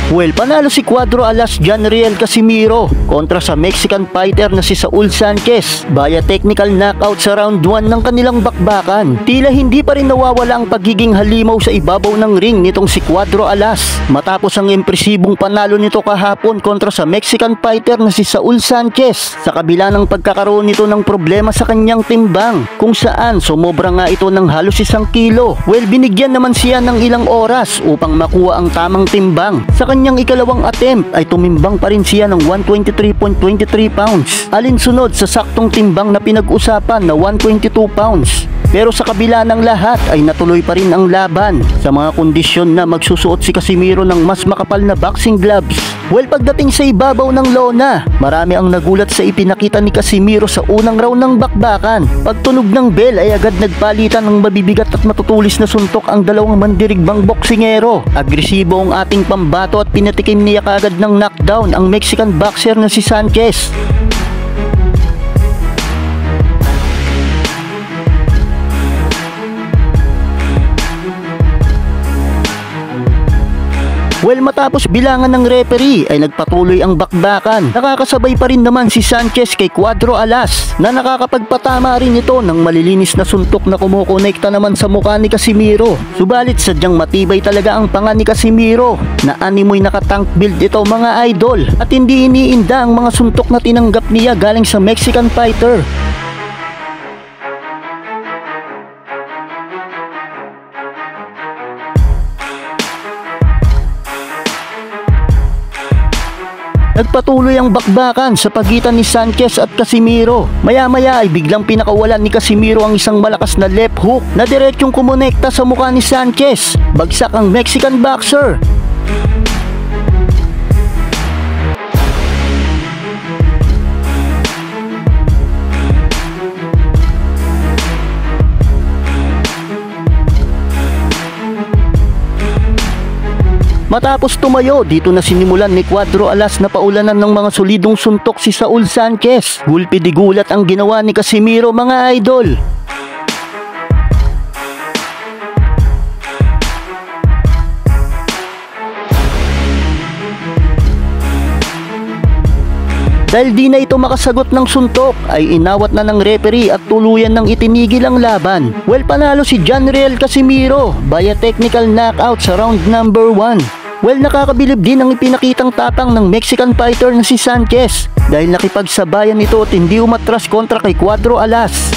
Well, panalo si Cuadro Alas Janriel Casimiro kontra sa Mexican fighter na si Saul Sanchez via technical knockout sa round 1 ng kanilang bakbakan. Tila hindi pa rin nawawala ang pagiging halimaw sa ibabaw ng ring nitong si Cuadro Alas matapos ang impresibong panalo nito kahapon kontra sa Mexican fighter na si Saul Sanchez sa kabila ng pagkakaroon nito ng problema sa kanyang timbang kung saan sumobra nga ito ng halos 1 kilo. Well, binigyan naman siya ng ilang oras upang makuha ang tamang timbang. Sa kanyang ikalawang attempt ay tumimbang pa rin siya ng 123.23 pounds alinsunod sa saktong timbang na pinag-usapan na 122 pounds. Pero sa kabila ng lahat ay natuloy pa rin ang laban sa mga kondisyon na magsusuot si Casimiro ng mas makapal na boxing gloves. Well, pagdating sa ibabaw ng lona, marami ang nagulat sa ipinakita ni Casimiro sa unang round ng bakbakan. Pagtunog ng bell ay agad nagpalitan ng mabibigat at matutulis na suntok ang dalawang mandirigbang boksingero. Agresibo ang ating pambato at pinatikim niya kaagad ng knockdown ang Mexican boxer na si Sanchez. Well, matapos bilangan ng referee ay nagpatuloy ang bakbakan. Nakakasabay pa rin naman si Sanchez kay Cuadro Alas na nakakapagpatama rin ito ng malilinis na suntok na kumukonekta naman sa mukha ni Casimiro. Subalit sadyang matibay talaga ang panga ni Casimiro na animoy nakatank build ito mga idol at hindi iniinda ang mga suntok na tinanggap niya galing sa Mexican fighter. Nagpatuloy ang bakbakan sa pagitan ni Sanchez at Casimiro. Maya-maya ay biglang pinakawalan ni Casimiro ang isang malakas na left hook na diretsyong kumonekta sa mukha ni Sanchez. Bagsak ang Mexican boxer. Matapos tumayo, dito na sinimulan ni Cuadro Alas na paulanan ng mga solidong suntok si Saul Sanchez. Gulpi di gulat ang ginawa ni Casimiro mga idol. Dahil di na ito makasagot ng suntok, ay inawat na ng referee at tuluyan ng itinigil ang laban. Well, panalo si Janriel Casimiro via technical knockout sa round number 1. Well, nakakabilib din ang ipinakitang tapang ng Mexican fighter na si Sanchez dahil nakipagsabayan ito at hindi umatras kontra kay Cuadro Alas.